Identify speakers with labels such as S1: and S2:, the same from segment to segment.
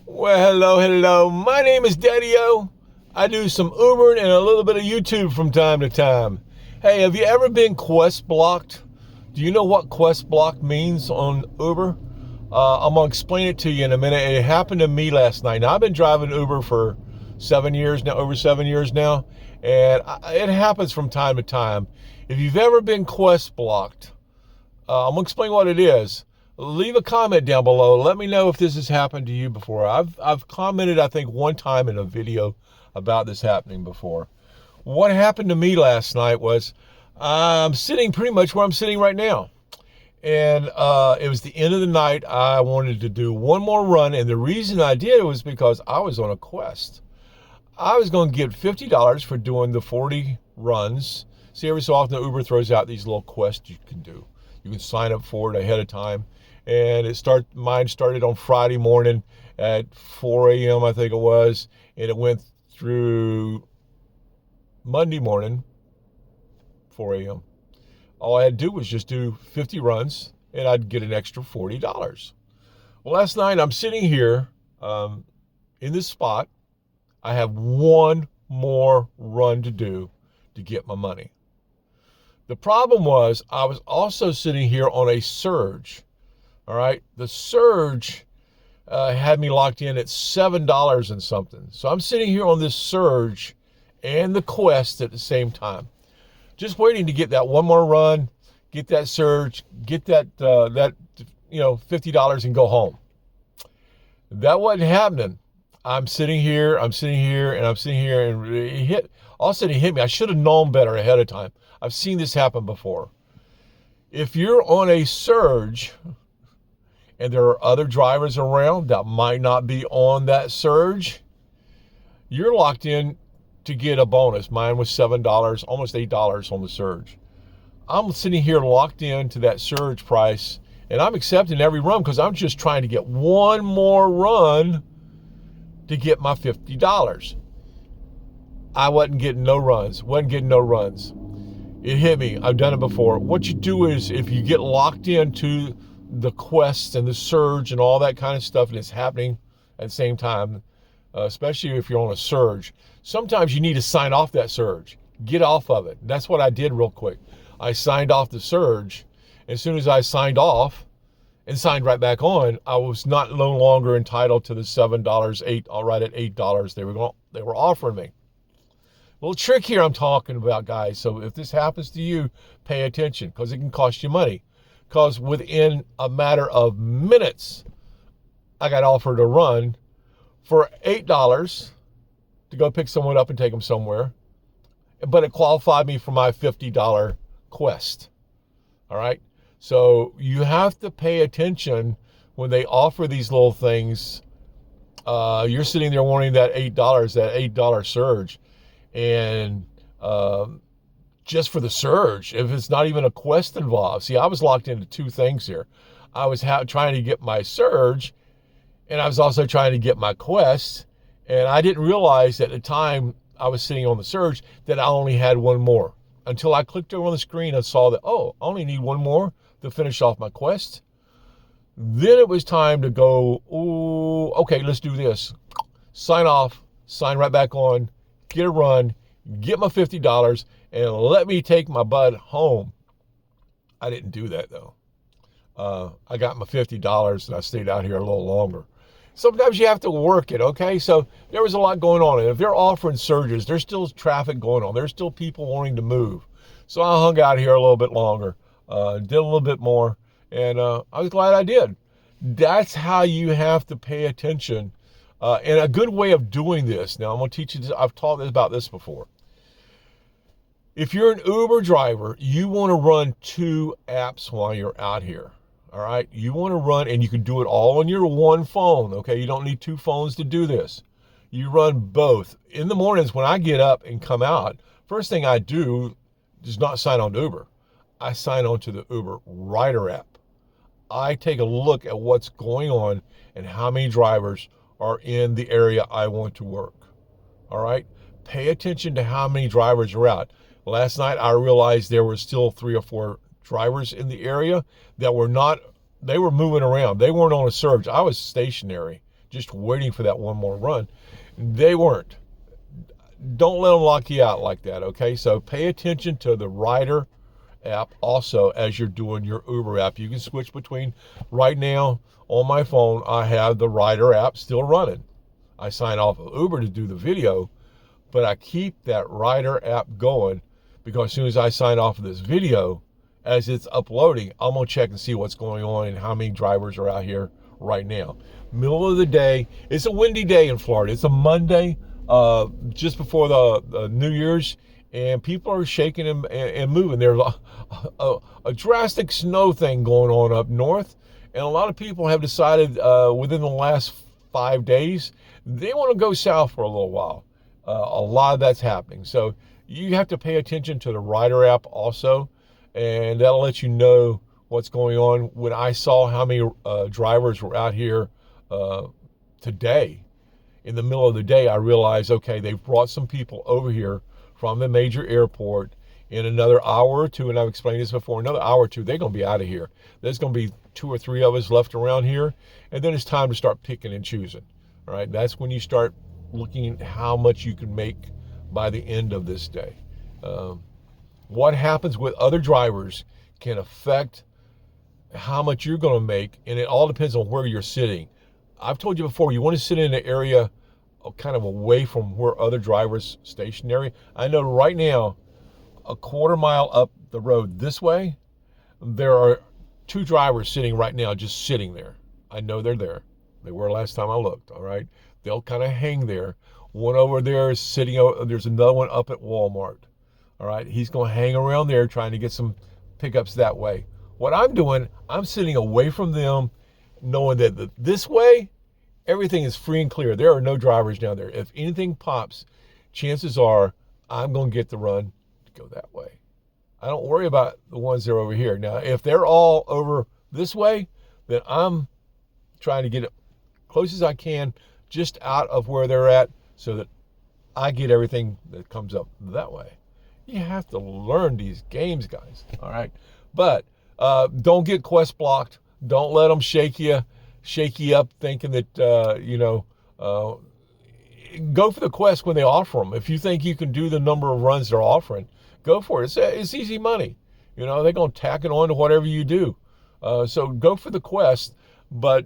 S1: Well, hello. My name is Daddy-O. I do some Ubering and a little bit of YouTube from time to time. Hey, have you ever been quest blocked? Do you know what quest block means on Uber? I'm going to explain it to you in a minute. It happened to me last night. Now, I've been driving Uber for 7 years now, over 7 years now, and it happens from time to time. If you've ever been quest blocked, I'm going to explain what it is. Leave a comment down below. Let me know if this has happened to you before. I've commented, I think, one time in a video about this happening before. What happened to me last night was I'm sitting pretty much where I'm sitting right now. And it was the end of the night. I wanted to do one more run. And the reason I did was because I was on a quest. I was going to get $50 for doing the 40 runs. See, every so often Uber throws out these little quests you can do. You can sign up for it ahead of time. And mine started on Friday morning at 4 a.m., I think it was. And it went through Monday morning, 4 a.m. All I had to do was just do 50 runs, and I'd get an extra $40. Well, last night I'm sitting here in this spot. I have one more run to do to get my money. The problem was I was also sitting here on a surge. All right, the surge had me locked in at $7 and something. So I'm sitting here on this surge and the quest at the same time, just waiting to get that one more run, get that surge, get that $50 and go home. That wasn't happening. I'm sitting here, and it hit. All of a sudden, it hit me. I should have known better ahead of time. I've seen this happen before. If you're on a surge and there are other drivers around that might not be on that surge, you're locked in to get a bonus. Mine was $7, almost $8 on the surge. I'm sitting here locked in to that surge price, and I'm accepting every run because I'm just trying to get one more run to get my $50. I wasn't getting no runs. It hit me. I've done it before. What you do is if you get locked into the quests and the surge and all that kind of stuff, and it's happening at the same time, especially if you're on a surge, sometimes you need to sign off that surge. Get off of it. That's what I did real quick. I signed off the surge. As soon as I signed off and signed right back on, I was no longer entitled to the $7, right at $8 they were offering me. Little trick here I'm talking about, guys. So if this happens to you, pay attention because it can cost you money. Because within a matter of minutes, I got offered a run for $8 to go pick someone up and take them somewhere. But it qualified me for my $50 quest. All right? So you have to pay attention when they offer these little things. You're sitting there wanting that $8 surge. And just for the surge, if it's not even a quest involved. See, I was locked into two things here. I was trying to get my surge, and I was also trying to get my quest, and I didn't realize at the time I was sitting on the surge that I only had one more. Until I clicked over on the screen and saw that, oh, I only need one more to finish off my quest. Then it was time to go, ooh, okay, let's do this. Sign off, sign right back on, get a run, get my $50, and let me take my butt home. I didn't do that, though. I got my $50, and I stayed out here a little longer. Sometimes you have to work it, okay? So there was a lot going on. And if they're offering surges, there's still traffic going on. There's still people wanting to move. So I hung out here a little bit longer, did a little bit more, and I was glad I did. That's how you have to pay attention. And a good way of doing this, now I'm going to teach you this. I've taught about this before. If you're an Uber driver, you want to run two apps while you're out here. All right. You want to run, and you can do it all on your one phone. Okay. You don't need two phones to do this. You run both. In the mornings when I get up and come out, first thing I do is not sign on to Uber. I sign on to the Uber Rider app. I take a look at what's going on and how many drivers are in the area I want to work. All right. Pay attention to how many drivers are out. Last night, I realized there were still 3 or 4 drivers in the area that were not, they were moving around. They weren't on a surge. I was stationary. just waiting for that one more run. They weren't. Don't let them lock you out like that, okay? So pay attention to the rider app also as you're doing your Uber app. You can switch between. Right now on my phone, I have the rider app still running. I sign off of Uber to do the video, but I keep that rider app going because as soon as I sign off of this video, as it's uploading, I'm going to check and see what's going on and how many drivers are out here right now. Middle of the day. It's a windy day in Florida. It's a Monday, just before the New Year's, and people are shaking and moving. There's a drastic snow thing going on up north, and a lot of people have decided within the last 5 days they want to go south for a little while. A lot of that's happening. So you have to pay attention to the rider app also, and that'll let you know what's going on. When I saw how many drivers were out here today, in the middle of the day, I realized, okay, they've brought some people over here from the major airport. In another hour or two, and I've explained this before, another hour or two, they're going to be out of here. There's going to be 2 or 3 of us left around here, and then it's time to start picking and choosing. All right, that's when you start looking at how much you can make by the end of this day. What happens with other drivers can affect how much you're going to make, and it all depends on where you're sitting. I've told you before, you want to sit in an area kind of away from where other drivers stationary. I know right now, a quarter mile up the road this way, there are 2 drivers sitting right now, just sitting there. I know they're there. They were last time I looked, all right? They'll kind of hang there. One over there is sitting, there's another one up at Walmart, all right? He's going to hang around there trying to get some pickups that way. What I'm doing, I'm sitting away from them, knowing that this way, everything is free and clear. There are no drivers down there. If anything pops, chances are I'm going to get the run to go that way. I don't worry about the ones that are over here. Now, if they're all over this way, then I'm trying to get it close as I can just out of where they're at so that I get everything that comes up that way. You have to learn these games, guys, all right? But don't get quest blocked. Don't let them shake you up thinking that, go for the quest when they offer them. If you think you can do the number of runs they're offering, go for it. It's easy money. They're going to tack it on to whatever you do. So go for the quest. But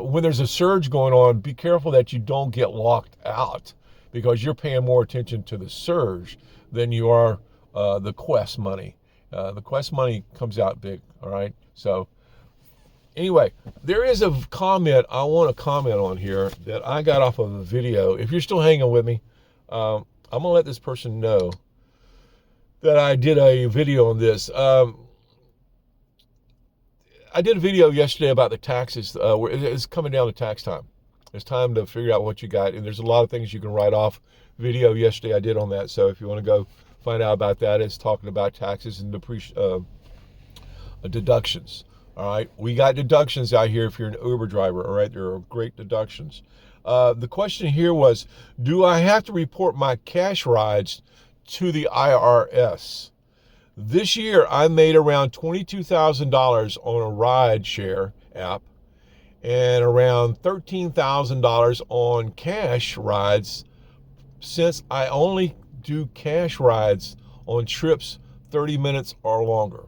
S1: when there's a surge going on, be careful that you don't get locked out because you're paying more attention to the surge than you are the quest money. The quest money comes out big, all right? So anyway, there is a comment I want to comment on here that I got off of a video. If you're still hanging with me, I'm going to let this person know that I did a video on this. I did a video yesterday about the taxes. It's coming down to tax time. It's time to figure out what you got, and there's a lot of things you can write off. Video yesterday I did on that, so if you want to go find out about that, it's talking about taxes and deductions. All right, we got deductions out here if you're an Uber driver. All right, there are great deductions. The question here was, do I have to report my cash rides to the IRS? This year, I made around $22,000 on a rideshare app and around $13,000 on cash rides since I only do cash rides on trips 30 minutes or longer.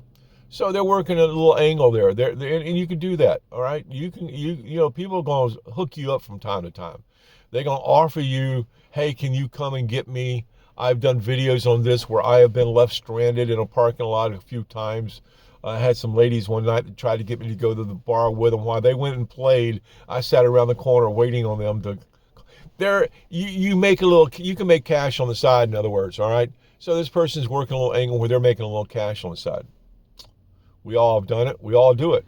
S1: So they're working a little angle there. And you can do that, all right? People are going to hook you up from time to time. They're going to offer you, hey, can you come and get me? I've done videos on this where I have been left stranded in a parking lot a few times. I had some ladies one night that tried to get me to go to the bar with them. While they went and played, I sat around the corner waiting on them to. You can make cash on the side, in other words, all right? So this person's working a little angle where they're making a little cash on the side. We all have done it. We all do it.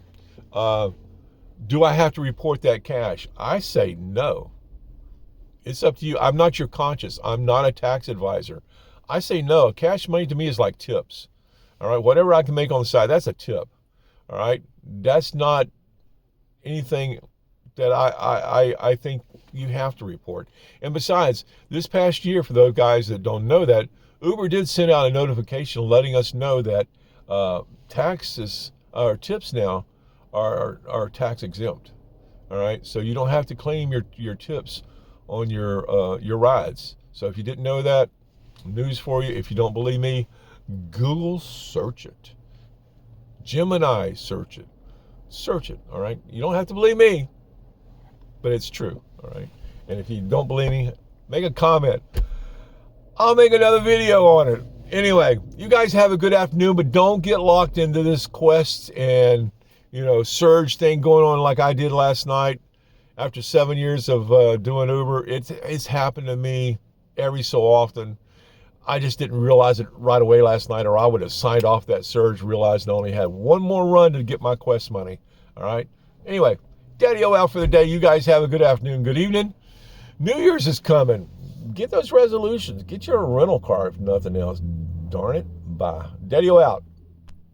S1: Do I have to report that cash? I say no. It's up to you. I'm not your conscience. I'm not a tax advisor. I say no. Cash money to me is like tips. All right. Whatever I can make on the side, that's a tip. All right. That's not anything that I think you have to report. And besides, this past year, for those guys that don't know that, Uber did send out a notification letting us know that taxes or tips now are tax exempt. All right, so you don't have to claim your tips on your rides. So if you didn't know that, news for you. If you don't believe me, Google search it. Gemini search it. Search it, all right? You don't have to believe me, but it's true, all right? And if you don't believe me, make a comment. I'll make another video on it. Anyway, you guys have a good afternoon, but don't get locked into this Quest and, surge thing going on like I did last night. After 7 years of doing Uber, it's happened to me every so often. I just didn't realize it right away last night, or I would have signed off that surge, realized I only had one more run to get my Quest money. All right? Anyway, Daddy-O out for the day. You guys have a good afternoon, good evening. New Year's is coming. Get those resolutions. Get your rental car, if nothing else. Darn it. Bye. Daddy-O out.